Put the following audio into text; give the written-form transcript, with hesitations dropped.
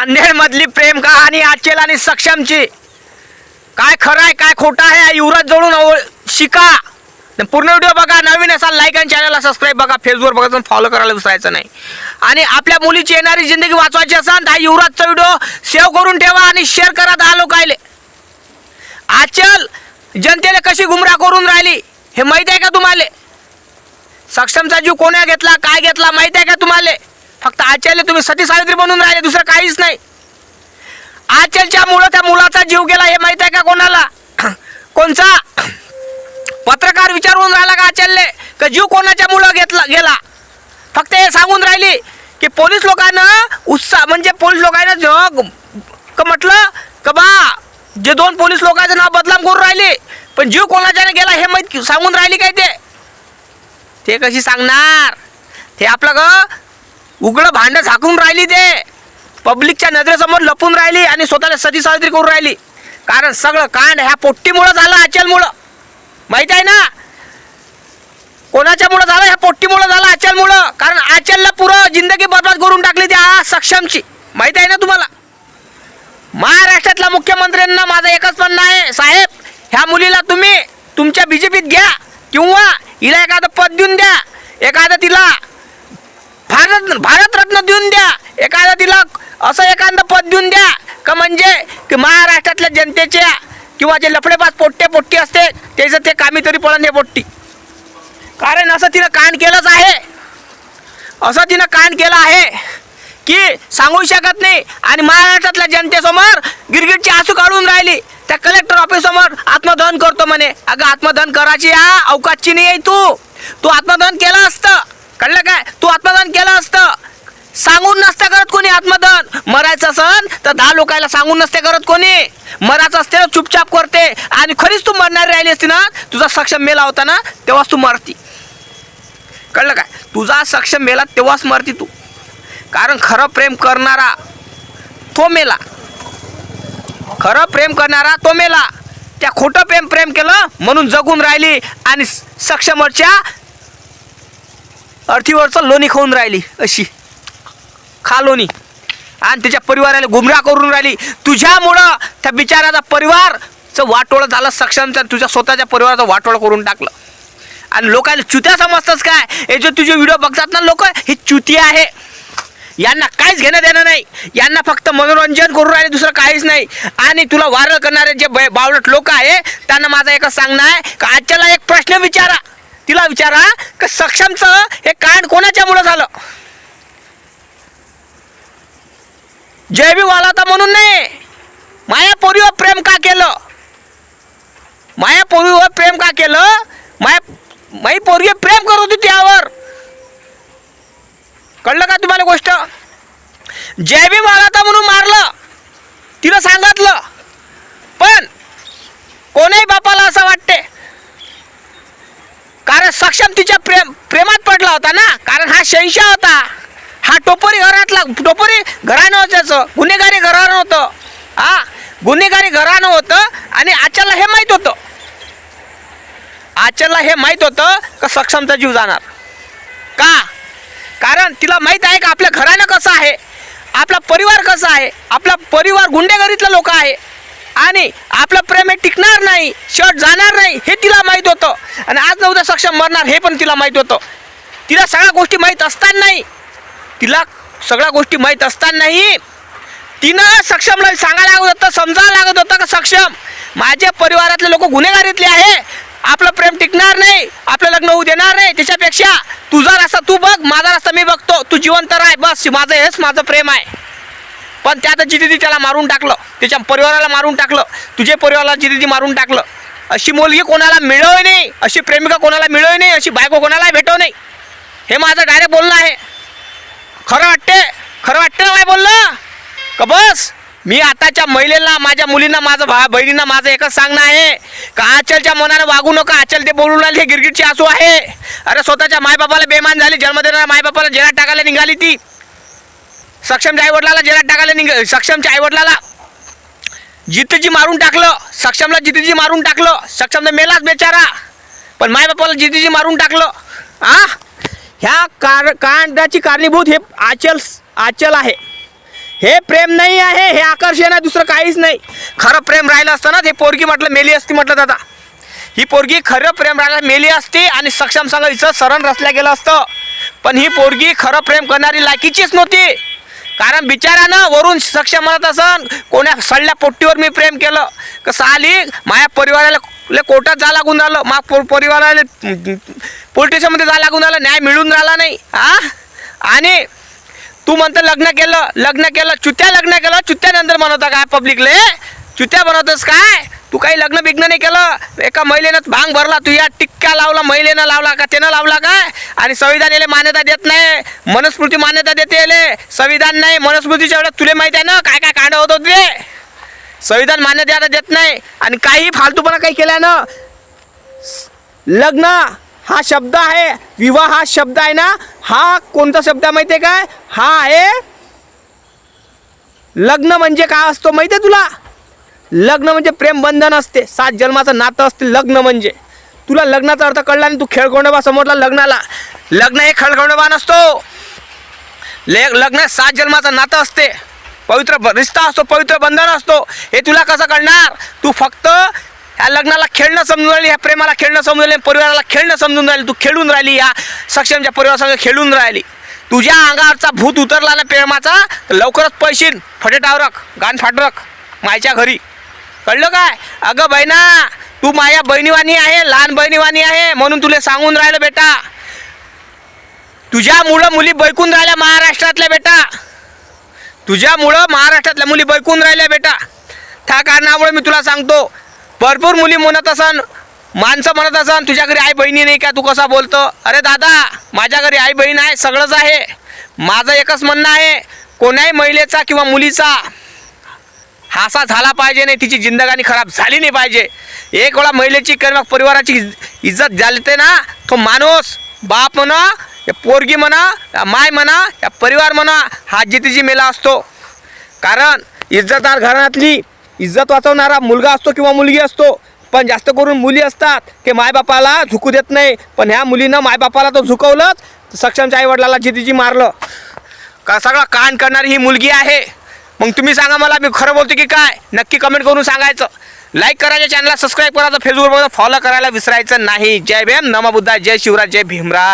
नांदेड मधली प्रेम कहाणी आचल आणि सक्षमची काय खरं आहे काय खोटं आहे युवराज जोडून शिका. पूर्ण व्हिडिओ बघा. नवीन असाल लाईक आणि चॅनलला सबस्क्राईब बघा. फेसबुक बघा फॉलो करायला विसरायचं नाही. आणि आपल्या मुलीची येणारी जिंदगी वाचवायची असेल तर हा युवराजचा व्हिडिओ सेव्ह करून ठेवा आणि शेअर करा 10 लोकायले. आचल जनतेला कशी गुमराह करून राहिली हे माहिती आहे का तुम्हाला? सक्षमचा जीव कोणा घेतला काय घेतला माहिती आहे का तुम्हाला? फक्त आचलले तुम्ही सती सावित्री बनून राहिले, दुसरं काहीच नाही. आचलच्या मुळे त्या मुलाचा जीव गेला हे माहिती आहे का कोणाला? कोणचा पत्रकार विचारून राहिला का आचलले का जीव कोणाच्या मुळे गेला? फक्त हे सांगून राहिली की पोलीस लोकांना उत्साह म्हणजे पोलीस लोकांना म्हटलं का बा जे 2 पोलीस लोकांचं नाव बदनाम करून राहिले पण जीव कोणाच्याने गेला हे माहिती सांगून राहिली काय? ते कशी सांगणार? ते आपलं उघडं भांडं झाकून राहिली, ते पब्लिकच्या नजरेसमोर लपून राहिली आणि स्वतःला सती सावित्री करून राहिली. कारण सगळं कांड ह्या पोट्टीमुळं झालं, आचलमुळं. माहिती आहे ना कोणाच्यामुळं झालं? ह्या पोट्टीमुळं झालं, आचलमुळं. कारण आचलला पुरं जिंदगी बर्बाद करून टाकली त्या सक्षमची. माहिती आहे ना तुम्हाला? महाराष्ट्रातल्या मुख्यमंत्र्यांना माझं एकच म्हणणं आहे, साहेब ह्या मुलीला तुम्ही तुमच्या बीजेपीत घ्या किंवा हिला एखादं पद देऊन द्या, एखादं तिला भारतरत्न देऊन द्या, एखादं तिला असं एखादं पद देऊन द्या का म्हणजे की महाराष्ट्रातल्या जनतेच्या किंवा जे लफडेबाज पोट्टी असते त्याचं ते कामी तरी पडन हे पोट्टी. कारण असं तिनं कांड केलंच आहे, असं तिनं कांड केलं आहे की सांगू शकत नाही. आणि महाराष्ट्रातल्या जनतेसमोर गिरगिटची आसू काढून राहिली. त्या कलेक्टर ऑफिससमोर आत्मदहन करतो म्हणे. अगं आत्मदहन करायची अवकाशची नाही आहे. तू आत्मदहन केलं असतं, कळलं काय? तू आत्मदहन केलं असतं, सांगून नसतं करत कोणी आत्मदहन. मरायचं असन तर 10 लोकांना सांगून नसते करत कोणी. मरायचं असते ना चुपचाप करते. आणि खरीच तू मरणारी राहिली असती ना, तुझा सक्षम मेला होता ना तेव्हाच तू मरती, कळलं काय? तुझा सक्षम मेला तेव्हाच मरती तू. कारण खरं प्रेम करणारा तो मेला, खरं प्रेम करणारा तो मेला. त्या खोटं प्रेम केलं म्हणून जगून राहिली आणि सक्षमच्या अर्थीवरचं लोणी खाऊन राहिली, अशी खा लोणी. आणि त्याच्या परिवाराला गुमराह करून राहिली. तुझ्यामुळं त्या बिचाराचा परिवारचं वाटोळं झालं. सक्षमचं तुझ्या स्वतःच्या परिवाराचं वाटोळं करून टाकलं. आणि लोकांना चुत्या समजतच काय? हे जे तुझे व्हिडिओ बघतात ना लोक, ही चुती आहे. यांना काहीच घेणं देणं नाही. यांना फक्त मनोरंजन करून राहिले, दुसरं काहीच नाही. आणि तुला वारं करणारे जे बावळट लोक आहे त्यांना माझा एकच सांगणं आहे का आजच्याला एक प्रश्न विचारा, तिला विचारा का सक्षमचं हे कांड कोणाच्यामुळं झालं? जयबीवाला तर म्हणून नाही, मायापोरीवर प्रेम का केलं? मायापोरीवर प्रेम का केलं? माई पोरगी प्रेम करत होती त्यावर, कळलं का तुम्हाला गोष्ट? जयबीवाला तर म्हणून मारलं, तिला सांगितलं. पण कोणाही बापाला असं वाटते कारण सक्षम तिच्या प्रेमात पडला होता ना. कारण हा शहंशाह होता, हा टोपरी घराणं होतं, त्याचं गुन्हेगारी घराणं होतं. गुन्हेगारी घराणं होतं. आणि आचलला हे माहीत होतं, आचलला हे माहीत होतं का सक्षमचा जीव जाणार का? कारण तिला माहीत आहे का आपल्या घराणं कसं आहे, आपला परिवार कसा आहे. आपला परिवार गुंडेगारीतला लोक आहे आणि आपलं प्रेम हे टिकणार नाही, शेवट जाणार नाही हे तिला माहीत होतं. आणि आज न उद्या सक्षम मरणार हे पण तिला माहीत होतं. तिला सगळ्या गोष्टी माहीत असतानाही, तिनं सक्षमला सांगायला लागत होतं, समजायला लागत होतं का सक्षम माझ्या परिवारातले लोक गुन्हेगारीतले आहे, आपलं प्रेम टिकणार नाही, आपलं लग्न होऊ देणार नाही. त्याच्यापेक्षा तुझा रस्ता तू बघ, माझा रस्ता मी बघतो, तू जिवंत राह, बस माझं हेच माझं प्रेम आहे. पण त्यात जिद्दी त्याला मारून टाकलं, त्याच्या परिवाराला मारून टाकलं, तुझे परिवाराला जिद्दी मारून टाकलं. अशी मुलगी कोणाला मिळव नाही, अशी प्रेमिका कोणाला मिळव नाही, अशी बायको कोणाला भेटव नाही. हे माझं डायरेक्ट बोलणं आहे. खरं वाटते ना काय बोललं का? बस मी आताच्या महिलेला, माझ्या मुलींना, माझ्या बहिणींना माझं एकच सांगणं आहे का आचलच्या मनानं वागू नका. आचल ते बोलून राहिले हे गिरगिटची आसू आहे. अरे स्वतःच्या मायबापाला बेमान झाली, जन्म देणाऱ्या मायबापाला जेलात टाकायला निघाली ती. सक्षमच्या आईवडिलाला जेलात टाकायला सक्षमच्या आईवडिलाला जिद्दीजी मारून टाकलं, सक्षमला जिद्दीजी मारून टाकलं. सक्षम तर मेलाच बेचारा, पण मायबापाला जिद्दीजी मारून टाकलं. ह्या कांडाची कारणीभूत हे आचल आहे. हे प्रेम नाही आहे, हे आकर्षण आहे, दुसरं काहीच नाही. खरं प्रेम राहिलं असतं ना, ते पोरगी म्हटलं मेली असती म्हटलं दादा. ही पोरगी खरं प्रेम राहिलं मेली असती आणि सक्षम संघ हिचं सरण रचल्या गेलं असतं. पण ही पोरगी खरं प्रेम करणारी लायकीचीच नव्हती. कारण बिचारानं वरून सक्षम म्हणत असन कोण्या सडल्या पोट्टीवर मी प्रेम केलं. कसं आली माझ्या परिवाराला कोर्टात जा लागून राहिलं, परिवाराला पोलीस स्टेशनमध्ये जा लागून राहिलं, न्याय मिळून राहिला नाही. आणि तू म्हणतं लग्न केलं चुत्या लग्न केलं, चुत्यानंतर म्हणता काय पब्लिकले चुत्या बनवतोस काय. तू काही लग्न बिग्न नाही केलं. एका महिलेनं भांग भरला, तू या टिक्का लावला, महिलेनं लावला का त्यानं लावला काय. आणि संविधान याला मान्यता देत नाही, मनुस्मृती मान्यता देते याले, संविधान नाही. मनुस्मृतीच्या वेळेस तुला माहिती आहे ना काय काय कांड होत होते. संविधान मान्यता देत नाही आणि काही फालतूपणा काही केल्यानं. लग्न हा शब्द आहे, विवाह हा शब्द आहे ना, हा कोणता शब्द माहिती आहे काय. हा आहे लग्न म्हणजे काय असतो माहिती आहे तुला. लग्न म्हणजे प्रेमबंधन असते, 7 जन्माचं नातं असते लग्न म्हणजे. तुला लग्नाचा अर्थ कळला नाही, तू खेळखोंडोबा समोरला लग्नाला. लग्न हे खेळखोंडोबा नसतो. लग्न 7 जन्माचं नातं असते, पवित्र रिश्ता असतो, पवित्र बंधन असतो. हे तुला कसं कळणार. तू फक्त ह्या लग्नाला खेळणं समजून राहिली, ह्या प्रेमाला खेळणं समजून राहिली, परिवाराला खेळणं समजून राहिली. तू खेळून राहिली, या सक्षमच्या परिवारासंग खेळून राहिली. तुझ्या अंगावरचा भूत उतरला ना प्रेमाचा, तर लवकरच पैशीन फटे टावरक गाण फाटरक मायच्या घरी. कळलं काय. अगं बहिणा, तू माझ्या बहिणीवाणी आहे, लहान बहिणीवाणी आहे, म्हणून तुला सांगून राहिलं बेटा. तुझ्यामुळं मुली बैकून राहिल्या महाराष्ट्रातल्या बेटा. तुझ्यामुळं महाराष्ट्रातल्या मुली बैकून राहिल्या बेटा. त्या कारणामुळे मी तुला सांगतो, भरपूर मुली म्हणत असन, माणसं म्हणत असन तुझ्या घरी आई बहिणी नाही का, तू कसा बोलतो. अरे दादा, माझ्या घरी आई बहीण आहे, सगळंच आहे. माझं एकच म्हणणं आहे, कोण्याही महिलेचा किंवा मुलीचा हासा झाला पाहिजे नाही, तिची जिंदगानी खराब झाली नाही पाहिजे. एक वेळा महिलेची किंवा परिवाराची इज्जत झाली ना, तो माणूस बाप म्हणा, या पोरगी म्हणा, या माय म्हणा, या परिवार म्हणा, हा जितीची मेला असतो. कारण इज्जतदार घराण्यातली इज्जत वाचवणारा मुलगा असतो किंवा मुलगी असतो. पण जास्त करून मुली असतात की मायबापाला झुकू देत नाही. पण ह्या मुलीनं मायबापाला तो झुकवलंच, सक्षमच्या आईवडिलाला जितीची मारलं का. सगळं कांड करणारी ही मुलगी आहे. मग तुम्ही सांगा मला, मी खरं बोलतो की काय. नक्की कमेंट करून सांगायचं. लाईक करायचं, चॅनलला सबस्क्राईब करायचं, फेसबुकवर फॉलो करायला विसरायचं नाही. जय भीम, नमो बुद्धाय, जय शिवराज, जय भीमराय.